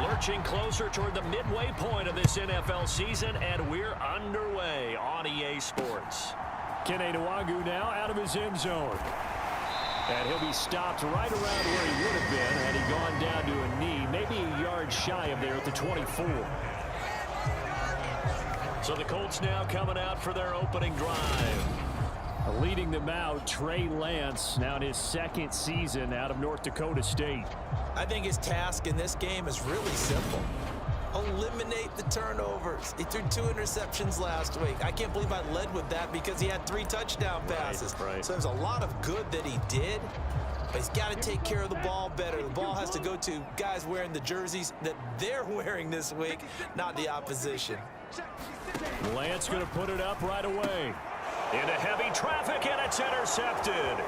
Lurching closer toward the midway point of this NFL season, and we're underway on EA Sports. Kenny Nwagu now out of his end zone. And he'll be stopped right around where he would have been had he gone down to a knee, maybe a yard shy of there at the 24. So the Colts now coming out for their opening drive. Leading them out, Trey Lance, now in his second season out of North Dakota State. I think his task in this game is really simple. Eliminate the turnovers. He threw 2 interceptions last week. I can't believe I led with that because he had 3 touchdown passes. Right. So there's a lot of good that he did, but he's got to take care of the ball better. The ball has to go to guys wearing the jerseys that they're wearing this week, not the opposition. Lance going to put it up right away. Into heavy traffic, and it's intercepted.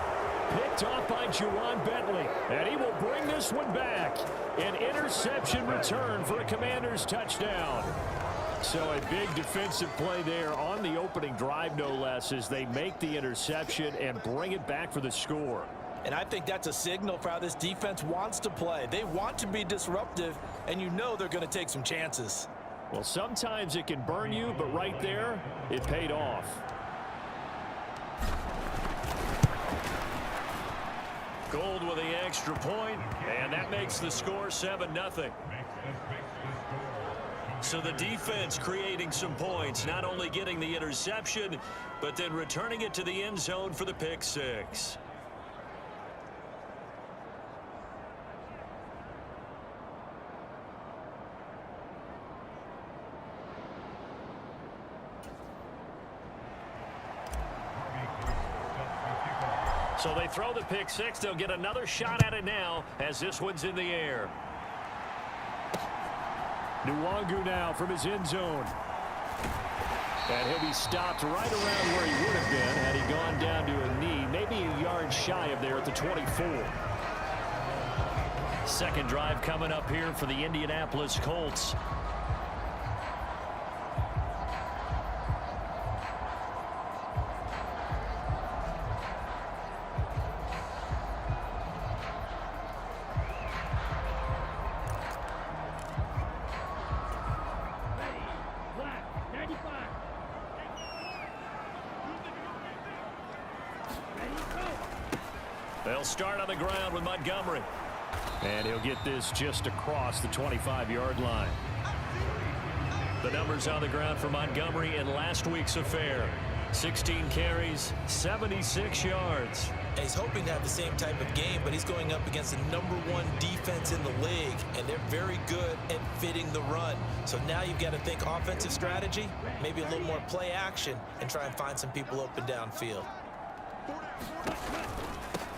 Picked off by Juwan Bentley, and he will bring this one back. An interception return for a Commanders touchdown. So a big defensive play there on the opening drive, no less, as they make the interception and bring it back for the score. And I think that's a signal for how this defense wants to play. They want to be disruptive, and you know they're going to take some chances. Well, sometimes it can burn you, but right there, it paid off. Gold with the extra point, and that makes the score 7-0. So the defense creating some points, not only getting the interception, but then returning it to the end zone for the pick 6. So they throw the pick 6. They'll get another shot at it now as this one's in the air. Nwagu now from his end zone. And he'll be stopped right around where he would have been had he gone down to a knee, maybe a yard shy of there at the 24. Second drive coming up here for the Indianapolis Colts. They'll start on the ground with Montgomery. And he'll get this just across the 25-yard line. The numbers on the ground for Montgomery in last week's affair. 16 carries, 76 yards. And he's hoping to have the same type of game, but he's going up against the #1 defense in the league, and they're very good at fitting the run. So now you've got to think offensive strategy, maybe a little more play action, and try and find some people open downfield.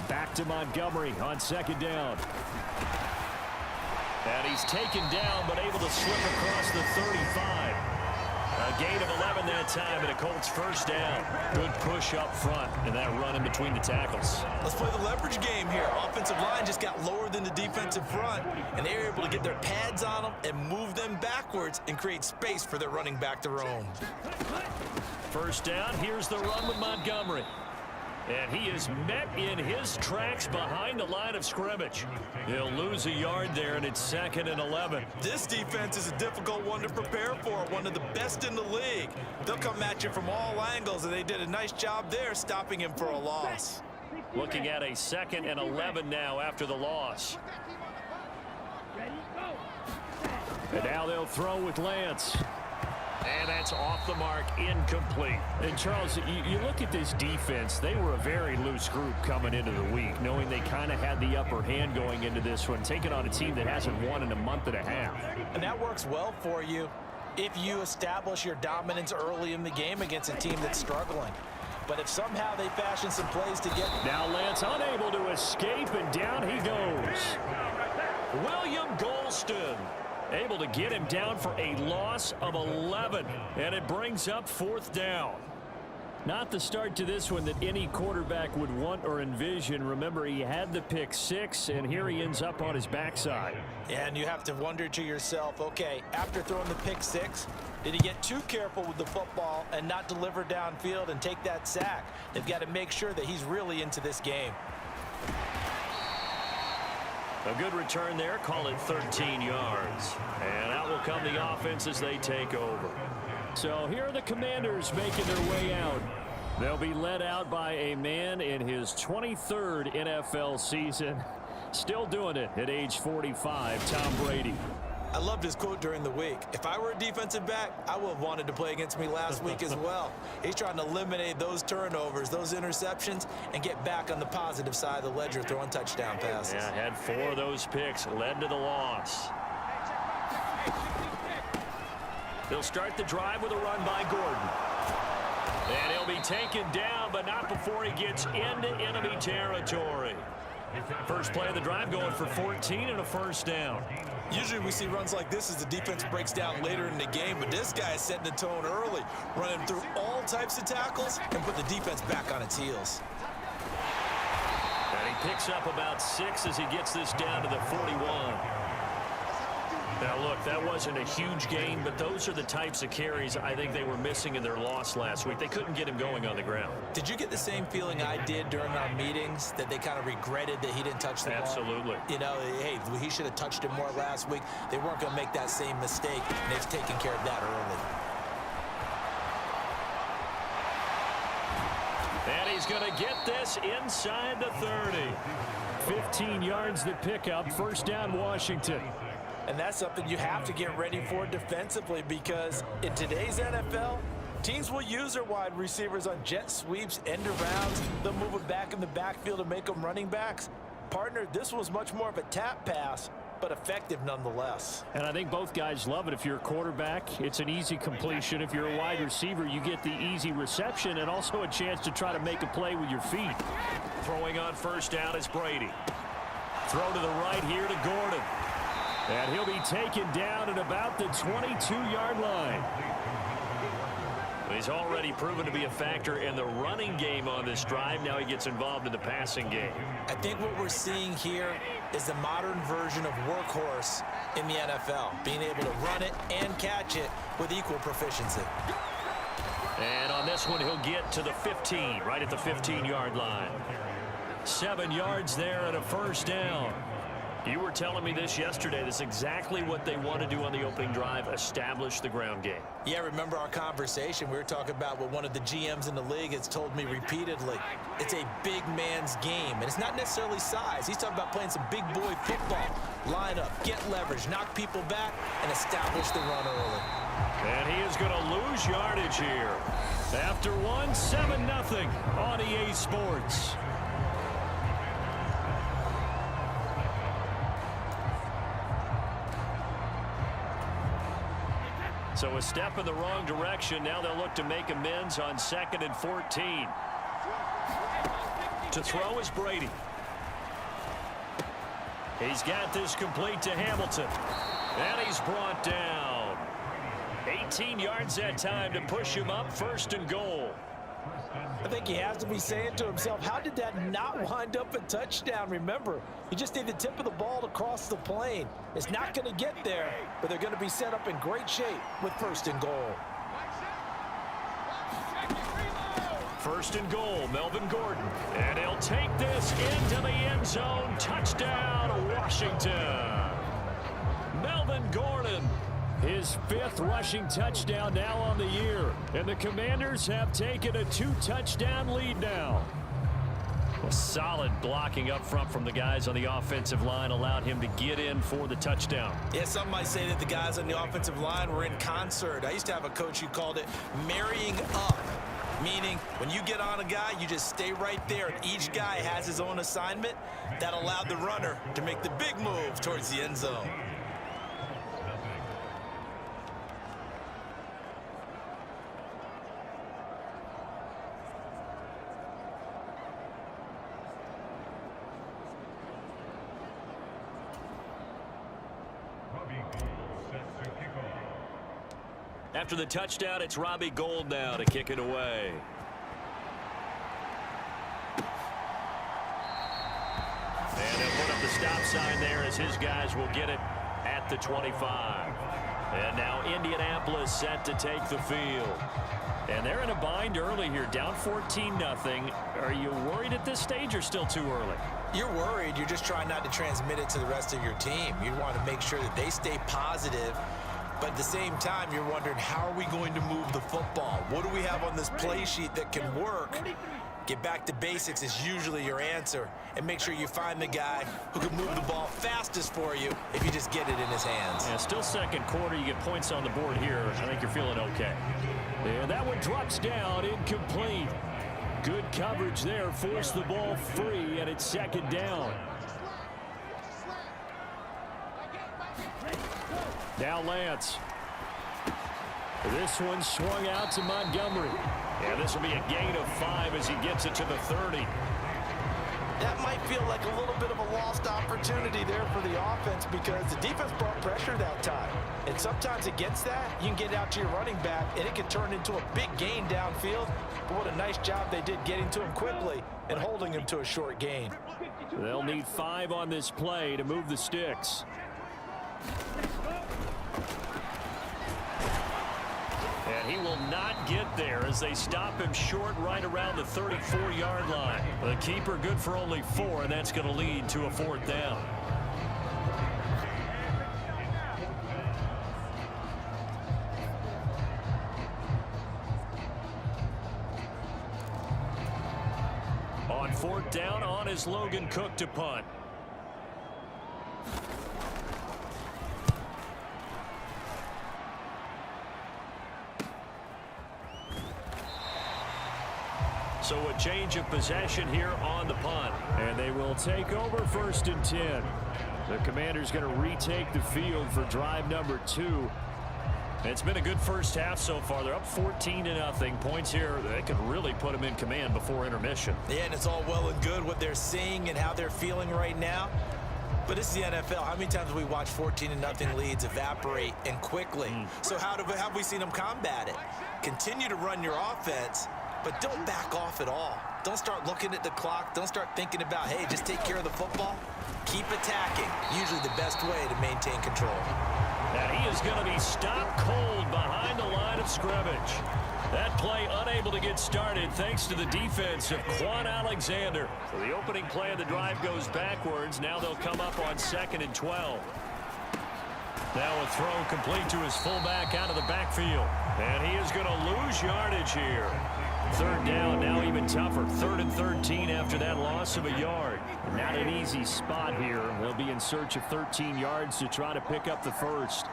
Back to Montgomery on second down. And he's taken down, but able to slip across the 35. A gain of 11 that time, and a Colts first down. Good push up front, and that run in between the tackles. Let's play the leverage game here. Offensive line just got lower than the defensive front, and they were able to get their pads on them and move them backwards and create space for their running back to roam. First down, here's the run with Montgomery. And he is met in his tracks behind the line of scrimmage. He'll lose a yard there, and it's 2nd and 11. This defense is a difficult one to prepare for, one of the best in the league. They'll come at you from all angles, and they did a nice job there stopping him for a loss. Looking at a 2nd and 11 now after the loss. And now they'll throw with Lance. And that's off the mark, incomplete. And Charles, you look at this defense, they were a very loose group coming into the week, knowing they kind of had the upper hand going into this one, taking on a team that hasn't won in a month and a half. And that works well for you if you establish your dominance early in the game against a team that's struggling. But if somehow they fashion some plays to get... Now Lance unable to escape, and down he goes. William Golston able to get him down for a loss of 11, and it brings up 4th down. Not the start to this one that any quarterback would want or envision. Remember, he had the pick 6, and here he ends up on his backside. And you have to wonder to yourself, okay, after throwing the pick 6, did he get too careful with the football and not deliver downfield and take that sack? They've got to make sure that he's really into this game. A good return there. Call it 13 yards. And out will come the offense as they take over. So here are the Commanders making their way out. They'll be led out by a man in his 23rd NFL season. Still doing it at age 45, Tom Brady. I loved his quote during the week. If I were a defensive back, I would have wanted to play against me last week as well. He's trying to eliminate those turnovers, those interceptions, and get back on the positive side of the ledger throwing touchdown passes. Yeah, had 4 of those picks, led to the loss. They'll start the drive with a run by Gordon. And he'll be taken down, but not before he gets into enemy territory. First play of the drive going for 14 and a first down. Usually we see runs like this as the defense breaks down later in the game, but this guy is setting the tone early, running through all types of tackles and put the defense back on its heels. And he picks up about 6 as he gets this down to the 41. Now, look, that wasn't a huge gain, but those are the types of carries I think they were missing in their loss last week. They couldn't get him going on the ground. Did you get the same feeling I did during our meetings, that they kind of regretted that he didn't touch the ball? Absolutely. You know, hey, he should have touched it more last week. They weren't going to make that same mistake, and they've taken care of that early. And he's going to get this inside the 30. 15 yards the pickup, first down Washington. And that's something you have to get ready for defensively, because in today's NFL, teams will use their wide receivers on jet sweeps, end arounds. They'll move them back in the backfield to make them running backs. Partner, this was much more of a tap pass, but effective nonetheless. And I think both guys love it. If you're a quarterback, it's an easy completion. If you're a wide receiver, you get the easy reception and also a chance to try to make a play with your feet. Throwing on first down is Brady. Throw to the right here to Gordon. And he'll be taken down at about the 22-yard line. He's already proven to be a factor in the running game on this drive. Now he gets involved in the passing game. I think what we're seeing here is the modern version of workhorse in the NFL, being able to run it and catch it with equal proficiency. And on this one, he'll get to the 15, right at the 15-yard line. 7 yards there and a first down. You were telling me this yesterday. That's exactly what they want to do on the opening drive, establish the ground game. Yeah, remember our conversation. We were talking about what one of the GMs in the league has told me repeatedly. It's a big man's game, and it's not necessarily size. He's talking about playing some big boy football. Line up, get leverage, knock people back, and establish the run early. And he is going to lose yardage here. After one, 7-0 on EA Sports. So a step in the wrong direction. Now they'll look to make amends on 2nd and 14. To throw is Brady. He's got this complete to Hamilton. And he's brought down. 18 yards that time to push him up, 1st and goal. I think he has to be saying to himself, how did that not wind up a touchdown? Remember, you just need the tip of the ball to cross the plane. It's not going to get there, but they're going to be set up in great shape with 1st and goal. 1st and goal, Melvin Gordon. And he'll take this into the end zone. Touchdown, Washington. Melvin Gordon. His 5th rushing touchdown now on the year. And the Commanders have taken a 2-touchdown lead now. Well, solid blocking up front from the guys on the offensive line allowed him to get in for the touchdown. Yeah, some might say that the guys on the offensive line were in concert. I used to have a coach who called it marrying up, meaning when you get on a guy, you just stay right there, and each guy has his own assignment. That allowed the runner to make the big move towards the end zone. After the touchdown, it's Robbie Gould now to kick it away. And they'll put up the stop sign there as his guys will get it at the 25. And now Indianapolis set to take the field. And they're in a bind early here, down 14-0. Are you worried at this stage or still too early? You're worried. You're just trying not to transmit it to the rest of your team. You want to make sure that they stay positive. But at the same time, you're wondering, how are we going to move the football? What do we have on this play sheet that can work? Get back to basics is usually your answer. And make sure you find the guy who can move the ball fastest for you if you just get it in his hands. Yeah, still second quarter. You get points on the board here. I think you're feeling okay. And that one drops down, incomplete. Good coverage there. Force the ball free, and it's second down. Now Lance. This one swung out to Montgomery. Yeah, this will be a gain of 5 as he gets it to the 30. That might feel like a little bit of a lost opportunity there for the offense because the defense brought pressure that time. And sometimes against that, you can get out to your running back, and it can turn into a big gain downfield. But what a nice job they did getting to him quickly and holding him to a short gain. They'll need 5 on this play to move the sticks. And he will not get there as they stop him short right around the 34-yard line. The keeper good for only 4, and that's going to lead to a 4th down. On 4th down, on is Logan Cook to punt. So a change of possession here on the punt. And they will take over 1st and 10. The Commanders going to retake the field for drive number 2. It's been a good first half so far. They're up 14-0. Points here, they could really put them in command before intermission. Yeah, and it's all well and good what they're seeing and how they're feeling right now. But this is the NFL. How many times have we watched 14-0 leads evaporate and quickly? So how have we seen them combat it? Continue to run your offense, but don't back off at all. Don't start looking at the clock. Don't start thinking about, hey, just take care of the football. Keep attacking. Usually the best way to maintain control. And he is going to be stopped cold behind the line of scrimmage. That play unable to get started thanks to the defense of Quan Alexander. So the opening play of the drive goes backwards. Now they'll come up on 2nd and 12. Now a throw complete to his fullback out of the backfield. And he is going to lose yardage here. 3rd down, now even tougher. 3rd and 13 after that loss of a yard. Not an easy spot here. They'll be in search of 13 yards to try to pick up the 1st.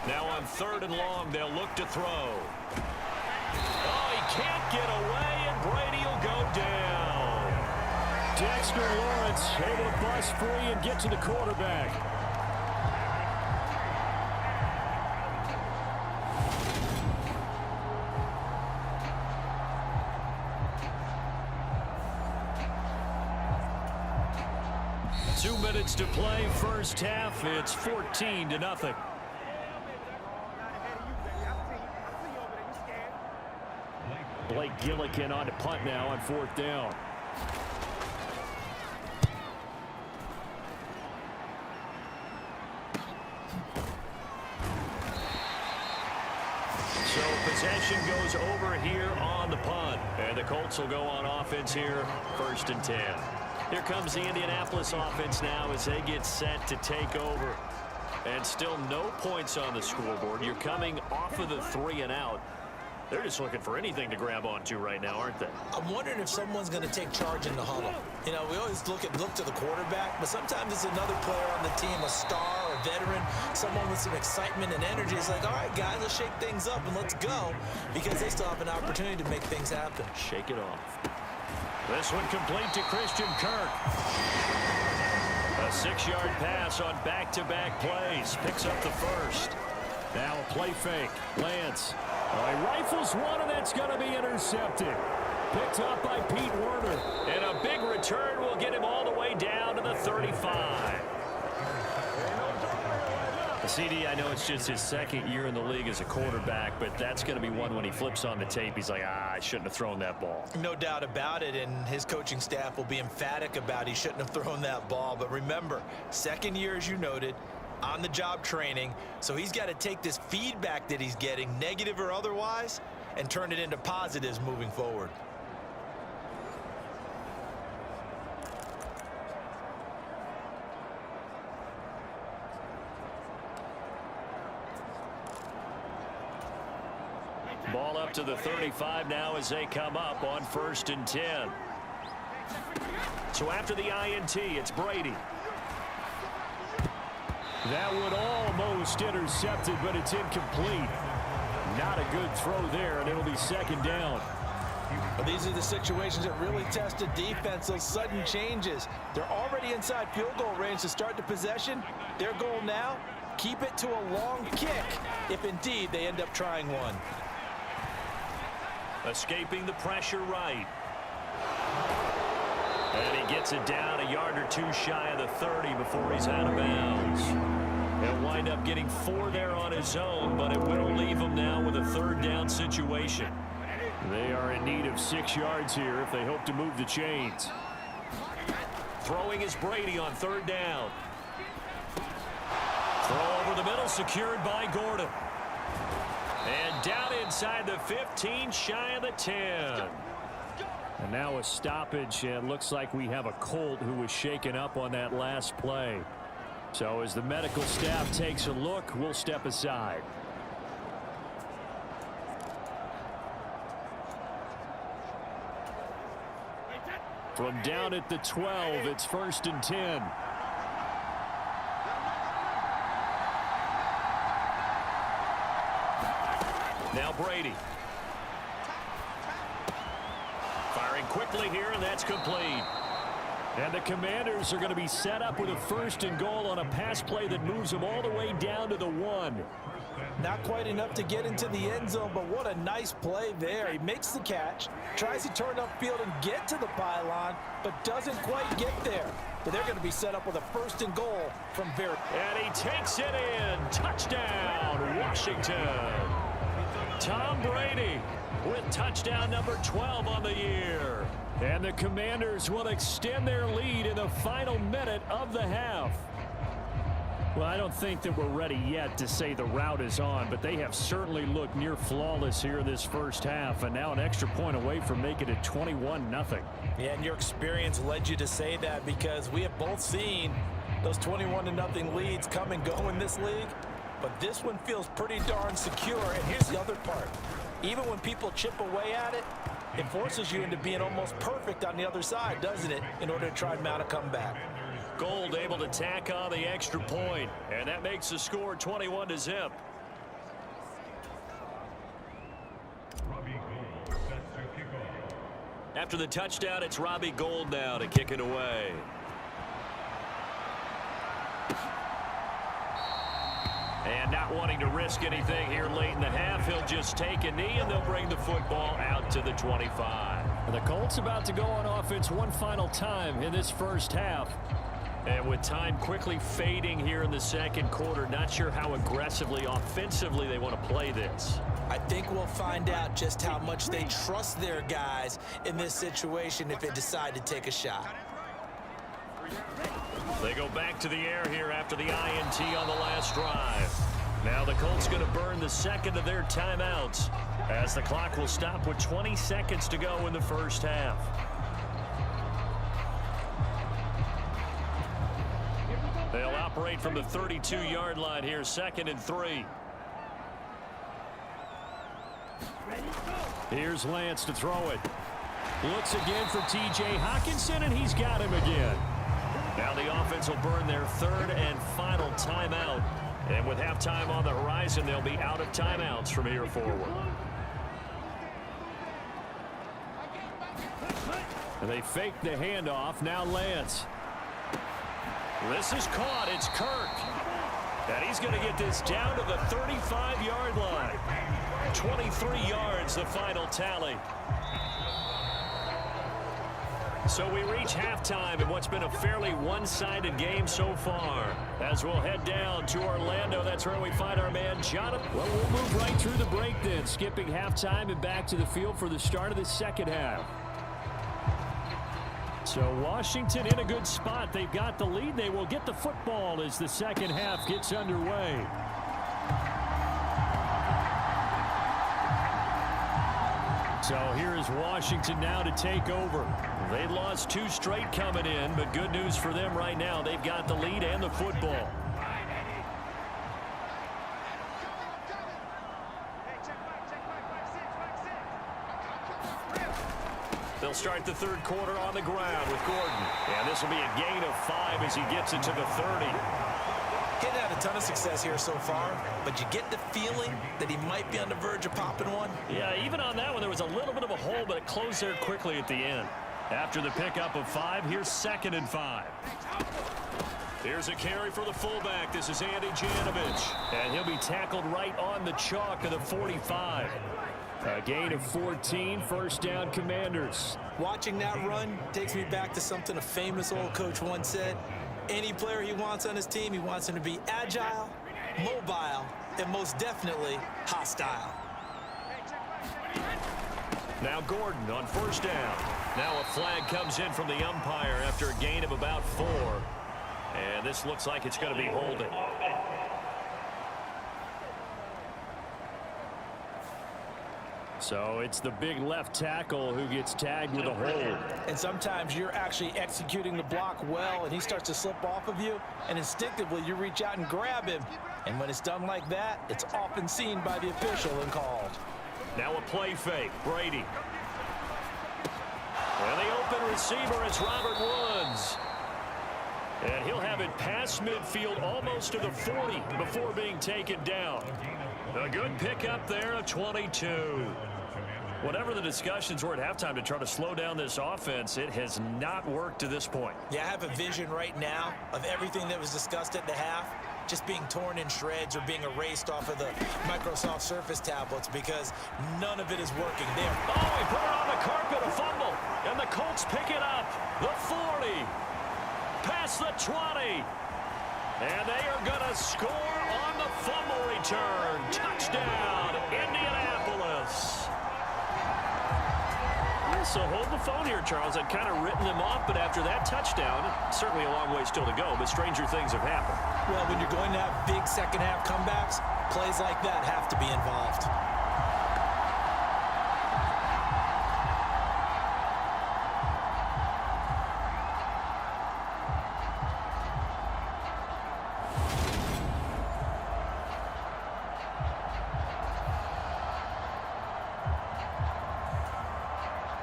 Now on 3rd and long, they'll look to throw. Oh, he can't get away, and Brady will go down. Dexter Lawrence able to bust free and get to the quarterback. To play first half, it's 14-0. Blake Gillikin on to punt now on 4th down. So possession goes over here on the punt. And the Colts will go on offense here, 1st and 10. Here comes the Indianapolis offense now as they get set to take over. And still no points on the scoreboard. You're coming off of the 3 and out. They're just looking for anything to grab onto right now, aren't they? I'm wondering if someone's going to take charge in the huddle. You know, we always look to the quarterback, but sometimes it's another player on the team, a star, a veteran, someone with some excitement and energy. It's like, all right, guys, let's shake things up and let's go, because they still have an opportunity to make things happen. Shake it off. This one complete to Christian Kirk. A 6-yard pass on back-to-back plays. Picks up the 1st. Now a play fake. Lance. He rifles one, and that's going to be intercepted. Picked up by Pete Werner. And a big return will get him all the way down to the 35. CD, I know it's just his 2nd year in the league as a quarterback, but that's going to be one when he flips on the tape. He's like, I shouldn't have thrown that ball. No doubt about it, and his coaching staff will be emphatic about he shouldn't have thrown that ball. But remember, 2nd year, as you noted, on-the-job training, so he's got to take this feedback that he's getting, negative or otherwise, and turn it into positives moving forward. up to the 35 now as they come up on 1st and 10. So after the INT, it's Brady. That one almost intercepted, but it's incomplete. Not a good throw there, and it'll be 2nd down. Well, these are the situations that really test a defense, those sudden changes. They're already inside field goal range to start the possession. Their goal now, keep it to a long kick, if indeed they end up trying one. Escaping the pressure right. And he gets it down a yard or two shy of the 30 before he's out of bounds. He'll wind up getting 4 there on his own, but it will leave him now with a 3rd down situation. They are in need of 6 yards here if they hope to move the chains. Throwing is Brady on 3rd down. Throw over the middle, secured by Gordon. And down inside the 15, shy of the 10. And now a stoppage, and it looks like we have a Colt who was shaken up on that last play. So as the medical staff takes a look, we'll step aside. From down at the 12, it's 1st and 10. Now Brady. Firing quickly here, and that's complete. And the Commanders are going to be set up with a 1st and goal on a pass play that moves them all the way down to the 1. Not quite enough to get into the end zone, but what a nice play there. He makes the catch, tries to turn upfield and get to the pylon, but doesn't quite get there. But they're going to be set up with a 1st and goal from very. And he takes it in. Touchdown, Washington. Tom Brady with touchdown number 12 on the year. And the Commanders will extend their lead in the final minute of the half. Well, I don't think that we're ready yet to say the route is on, but they have certainly looked near flawless here in this first half, and now an extra point away from making it 21-0. Yeah, and your experience led you to say that, because we have both seen those 21-0 leads come and go in this league, but this one feels pretty darn secure. And here's the other part. Even when people chip away at it, it forces you into being almost perfect on the other side, doesn't it, in order to try and mount a comeback. Gold able to tack on the extra point, and that makes the score 21-0. After the touchdown, it's Robbie Gould now to kick it away. And not wanting to risk anything here late in the half, he'll just take a knee, and they'll bring the football out to the 25. The Colts about to go on offense one final time in this first half. And with time quickly fading here in the second quarter, not sure how aggressively, offensively they want to play this. I think we'll find out just how much they trust their guys in this situation if they decide to take a shot. They go back to the air here after the INT on the last drive. Now the Colts going to burn the second of their timeouts as the clock will stop with 20 seconds to go in the first half. They'll operate from the 32-yard line here, 2nd and 3. Here's Lance to throw it. Looks again for T.J. Hockenson, and he's got him again. Now the offense will burn their 3rd and final timeout. And with halftime on the horizon, they'll be out of timeouts from here forward. And they fake the handoff. Now Lance. This is caught. It's Kirk. And he's going to get this down to the 35-yard line. 23 yards, the final tally. So we reach halftime in what's been a fairly one-sided game so far. As we'll head down to Orlando, that's where we find our man Jonathan. Well, we'll move right through the break then, skipping halftime and back to the field for the start of the second half. So Washington in a good spot. They've got the lead. They will get the football as the second half gets underway. So here is Washington now to take over. They lost 2 straight coming in, but good news for them right now. They've got the lead and the football. They'll start the third quarter on the ground with Gordon. And this will be a gain of 5 as he gets it to the 30. Getting had a ton of success here so far, but you get the feeling that he might be on the verge of popping one. Yeah, even on that one, there was a little bit of a hole, but it closed there quickly at the end. After the pickup of 5, here's 2nd and 5. Here's a carry for the fullback. This is Andy Janovich. And he'll be tackled right on the chalk of the 45. A gain of 14, first down Commanders. Watching that run takes me back to something a famous old coach once said. Any player he wants on his team, he wants him to be agile, mobile, and most definitely hostile. Now Gordon on first down. Now a flag comes in from the umpire after a gain of about 4. And this looks like it's going to be holding. So it's the big left tackle who gets tagged with a hold. And sometimes you're actually executing the block well, and he starts to slip off of you, and instinctively you reach out and grab him. And when it's done like that, it's often seen by the official and called. Now a play fake. Brady. And the open receiver, it's Robert Woods. And he'll have it past midfield almost to the 40 before being taken down. A good pickup there of 22. Whatever the discussions were at halftime to try to slow down this offense, it has not worked to this point. Yeah, I have a vision right now of everything that was discussed at the half just being torn in shreds or being erased off of the Microsoft Surface tablets because none of it is working there. Oh, he put it on the carpet, a fumble, and the Colts pick it up. The 40, past the 20, and they are going to score on the fumble return. Touchdown, Indianapolis. So hold the phone here, Charles. I'd kind of written them off, but after that touchdown, certainly a long way still to go, but stranger things have happened. Well, when you're going to have big second-half comebacks, plays like that have to be involved.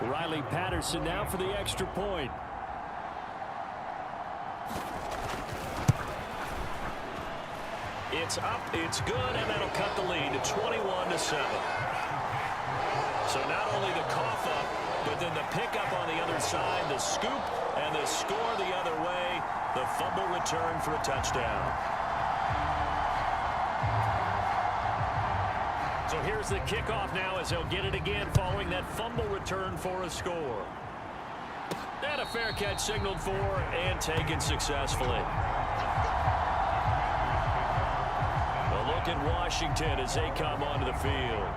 Riley Patterson now for the extra point. It's up, it's good, and that'll cut the lead to 21-7. So not only the cough up, but then the pickup on the other side, the scoop, and the score the other way, the fumble return for a touchdown. So here's the kickoff now as they'll get it again following that fumble return for a score. And a fair catch signaled for and taken successfully. A look at Washington as they come onto the field.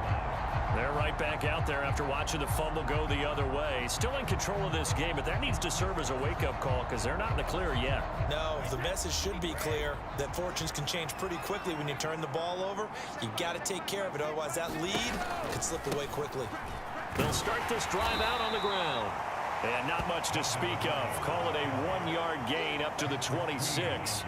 They're right back out there after watching the fumble go the other way. Still in control of this game, but that needs to serve as a wake-up call because they're not in the clear yet. No, the message should be clear that fortunes can change pretty quickly when you turn the ball over. You've got to take care of it, otherwise that lead could slip away quickly. They'll start this drive out on the ground. And not much to speak of. Call it a 1-yard gain up to the 26.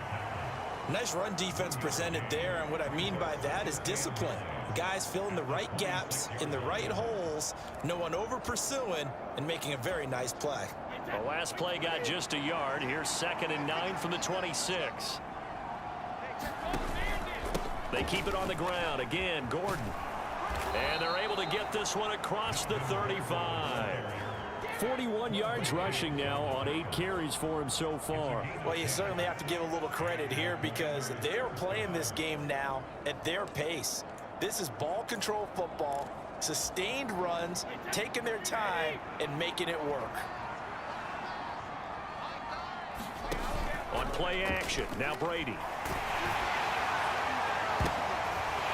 Nice run defense presented there, and what I mean by that is discipline. Guys filling the right gaps in the right holes, no one over pursuing, and making a very nice play. The last play got just a yard. Here's 2nd and 9 from the 26. They keep it on the ground. Again, Gordon. And they're able to get this one across the 35. 41 yards rushing now on 8 carries for him so far. Well, you certainly have to give a little credit here because they're playing this game now at their pace. This is ball control football, sustained runs, taking their time, and making it work. On play action, now Brady.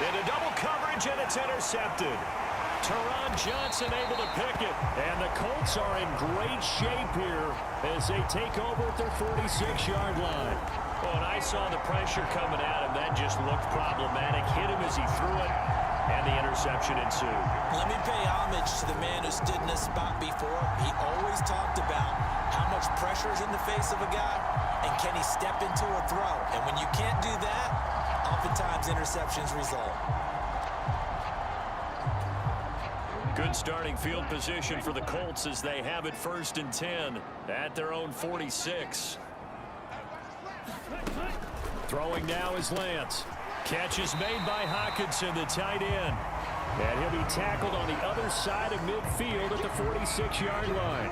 Into double coverage, and it's intercepted. Teron Johnson able to pick it. And the Colts are in great shape here as they take over at their 46-yard line. Well, and I saw the pressure coming at him. That just looked problematic. Hit him as he threw it, and the interception ensued. Let me pay homage to the man who stood in this spot before. He always talked about how much pressure is in the face of a guy, and can he step into a throw. And when you can't do that, oftentimes interceptions result. Good starting field position for the Colts as they have it 1st and 10 at their own 46. Throwing now is Lance. Catch is made by Hockenson, the tight end. And he'll be tackled on the other side of midfield at the 46-yard line.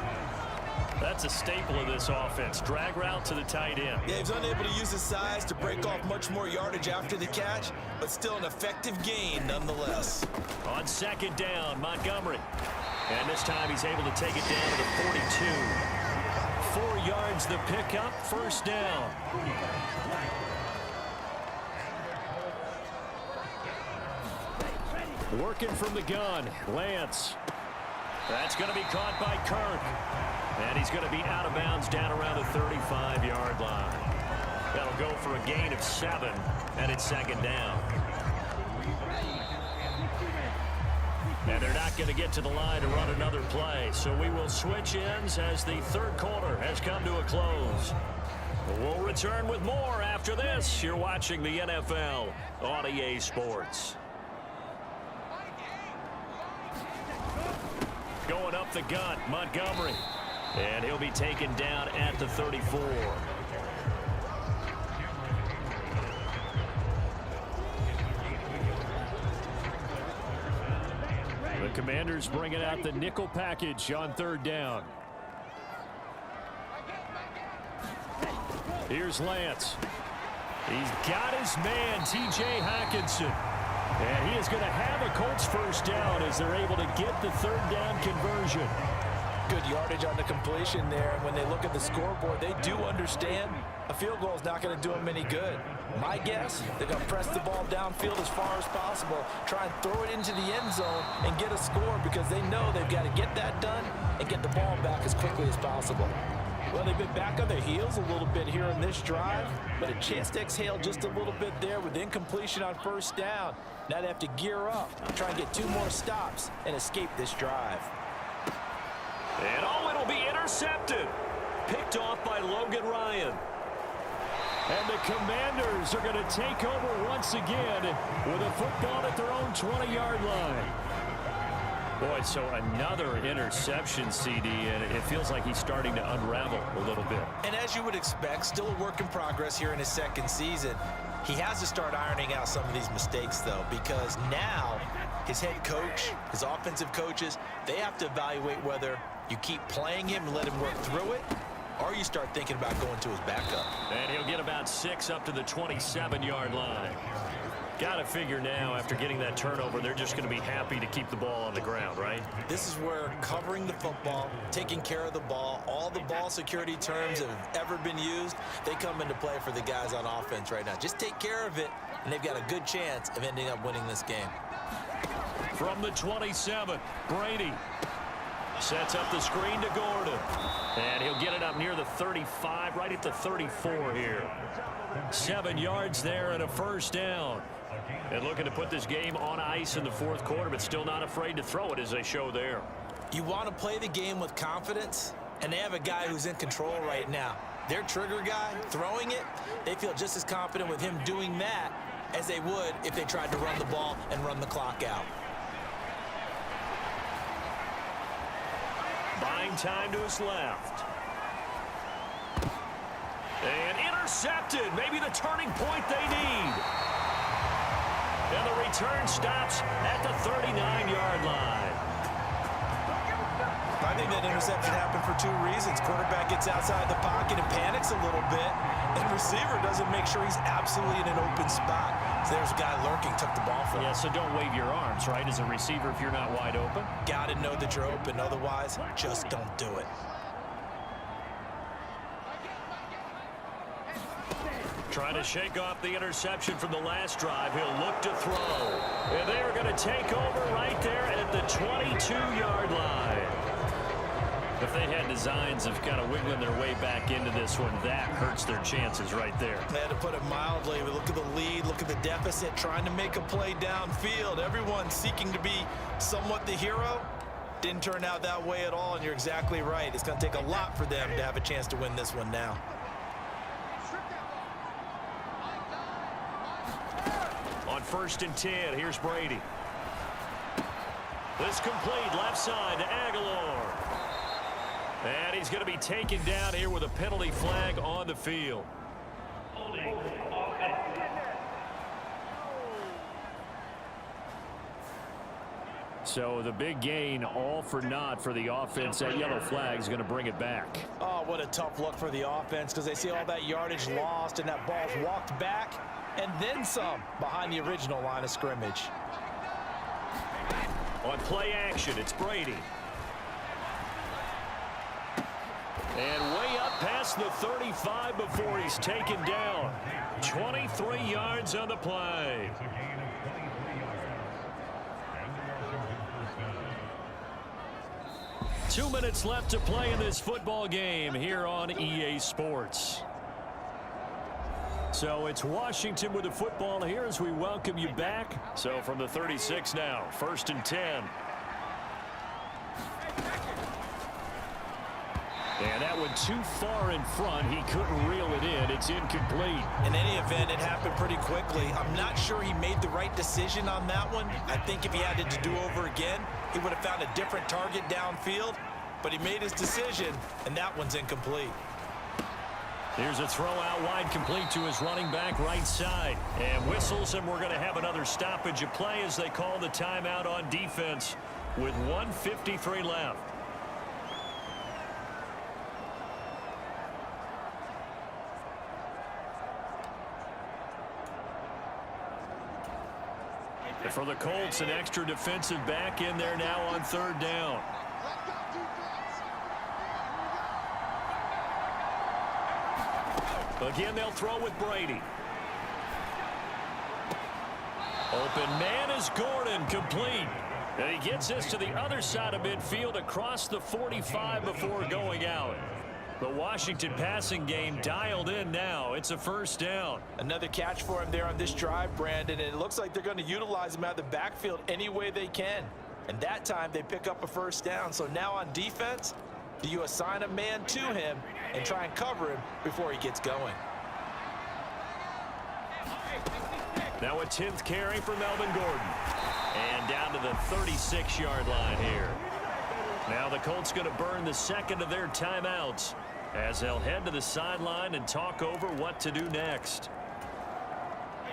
That's a staple of this offense. Drag route to the tight end. Yeah, he's unable to use his size to break off much more yardage after the catch, but still an effective gain nonetheless. On 2nd down, Montgomery. And this time he's able to take it down to the 42. 4 yards the pickup, 1st down. Working from the gun, Lance. That's going to be caught by Kirk. And he's going to be out of bounds down around the 35-yard line. That'll go for a gain of 7, and it's 2nd down. And they're not going to get to the line to run another play, so we will switch ends as the 3rd quarter has come to a close. We'll return with more after this. You're watching the NFL on EA Sports. Going up the gut, Montgomery. And he'll be taken down at the 34. The Commanders bringing out the nickel package on 3rd down. Here's Lance. He's got his man, T.J. Hockenson. And he is going to have a Colts 1st down as they're able to get the 3rd down conversion. Good yardage on the completion there. And when they look at the scoreboard, they do understand a field goal is not going to do them any good. My guess, they're going to press the ball downfield as far as possible, try and throw it into the end zone and get a score because they know they've got to get that done and get the ball back as quickly as possible. Well, they've been back on their heels a little bit here in this drive, but a chance to exhale just a little bit there with incompletion on 1st down. Now they have to gear up, try and get 2 more stops and escape this drive. And it'll be intercepted. Picked off by Logan Ryan. And the Commanders are going to take over once again with a football at their own 20-yard line. Boy, so another interception, CD, and it feels like he's starting to unravel a little bit. And as you would expect, still a work in progress here in his 2nd season. He has to start ironing out some of these mistakes, though, because now his head coach, his offensive coaches, they have to evaluate whether you keep playing him and let him work through it, or you start thinking about going to his backup. And he'll get about 6 up to the 27-yard line. Got to figure now, after getting that turnover, they're just going to be happy to keep the ball on the ground, right? This is where covering the football, taking care of the ball, all the ball security terms that have ever been used, they come into play for the guys on offense right now. Just take care of it, and they've got a good chance of ending up winning this game. From the 27, Brady sets up the screen to Gordon. And he'll get it up near the 35, right at the 34 here. 7 yards there and a 1st down. And looking to put this game on ice in the 4th quarter, but still not afraid to throw it as they show there. You want to play the game with confidence, and they have a guy who's in control right now. Their trigger guy, throwing it, they feel just as confident with him doing that as they would if they tried to run the ball and run the clock out. Buying time to his left. And intercepted. Maybe the turning point they need. And the return stops at the 39-yard line. I think that interception happened for 2 reasons. Quarterback gets outside the pocket and panics a little bit, and receiver doesn't make sure he's absolutely in an open spot. So there's a guy lurking, took the ball from him. Yeah, so don't wave your arms, right, as a receiver if you're not wide open. Got to know that you're open. Otherwise, just don't do it. Trying to shake off the interception from the last drive. He'll look to throw. And they are going to take over right there at the 22-yard line. If they had designs of kind of wiggling their way back into this one, that hurts their chances right there. They had to put it mildly. But look at the lead, look at the deficit, trying to make a play downfield. Everyone seeking to be somewhat the hero. Didn't turn out that way at all, and you're exactly right. It's going to take a lot for them to have a chance to win this one now. On 1st and 10, here's Brady. This complete left side to Aguilar. And he's going to be taken down here with a penalty flag on the field. So the big gain, all for naught for the offense. That yellow flag is going to bring it back. Oh, what a tough look for the offense, because they see all that yardage lost and that ball's walked back and then some behind the original line of scrimmage. On play action, it's Brady. And way up past the 35 before he's taken down. 23 yards on the play. Two minutes left to play in this football game here on EA Sports. So it's Washington with the football here as we welcome you back. So from the 36 now, 1st and 10. And that one too far in front. He couldn't reel it in. It's incomplete. In any event, it happened pretty quickly. I'm not sure he made the right decision on that one. I think if he had it to do over again, he would have found a different target downfield. But he made his decision, and that one's incomplete. Here's a throw out wide, complete to his running back right side. And whistles, and we're going to have another stoppage of play as they call the timeout on defense with 1:53 left. For the Colts, an extra defensive back in there now on 3rd down. Again, they'll throw with Brady. Open man is Gordon, complete. And he gets this to the other side of midfield across the 45 before going out. The Washington passing game dialed in now. It's a 1st down. Another catch for him there on this drive, Brandon, and it looks like they're going to utilize him out of the backfield any way they can. And that time they pick up a 1st down. So now on defense, do you assign a man to him and try and cover him before he gets going? Now a 10th carry for Melvin Gordon. And down to the 36-yard line here. Now the Colts going to burn the second of their timeouts as they'll head to the sideline and talk over what to do next.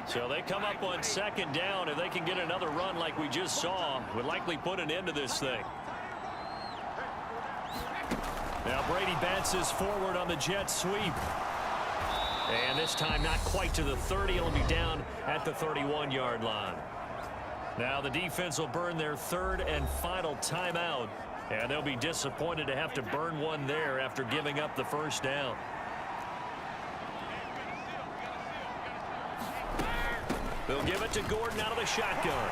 So they come up on 2nd down. If they can get another run like we just saw, would likely put an end to this thing. Now Brady bounces forward on the jet sweep. And this time not quite to the 30. It'll be down at the 31-yard line. Now the defense will burn their 3rd and final timeout. And they'll be disappointed to have to burn one there after giving up the 1st down. They'll give it to Gordon out of the shotgun.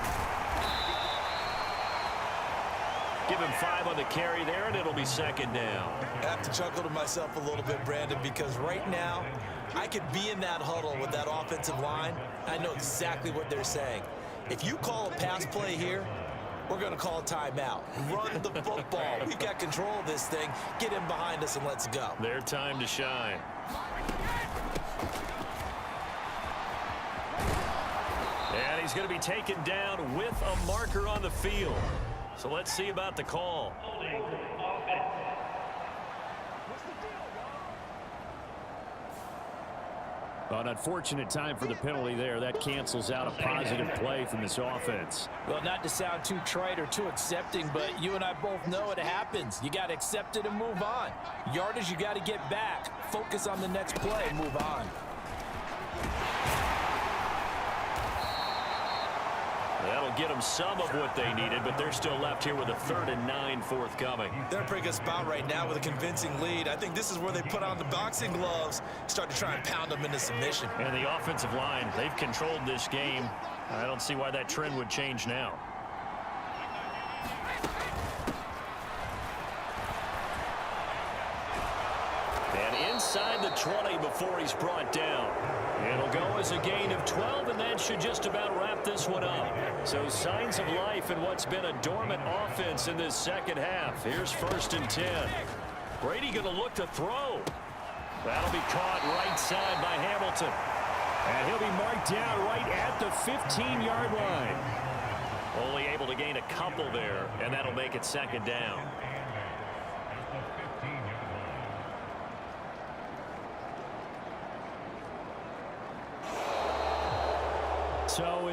Give him 5 on the carry there, and it'll be 2nd down. I have to chuckle to myself a little bit, Brandon, because right now I could be in that huddle with that offensive line. I know exactly what they're saying. If you call a pass play here, we're going to call a timeout. Run the football. We've got control of this thing. Get him behind us and let's go. Their time to shine. And he's going to be taken down with a marker on the field. So let's see about the call. Well, an unfortunate time for the penalty there. That cancels out a positive play from this offense. Well, not to sound too trite or too accepting, but you and I both know it happens. You got to accept it and move on. Yardage, you got to get back. Focus on the next play and move on. That'll get them some of what they needed, but they're still left here with a 3rd and 9 forthcoming. They're in a pretty good spot right now with a convincing lead. I think this is where they put on the boxing gloves, start to try and pound them into submission. And the offensive line, they've controlled this game. I don't see why that trend would change now. And inside the 20 before he's brought down. It'll go as a gain of 12, and that should just about wrap this one up. So signs of life in what's been a dormant offense in this 2nd half. Here's 1st and 10. Brady going to look to throw. That'll be caught right side by Hamilton. And he'll be marked down right at the 15-yard line. Only able to gain a couple there, and that'll make it second down. So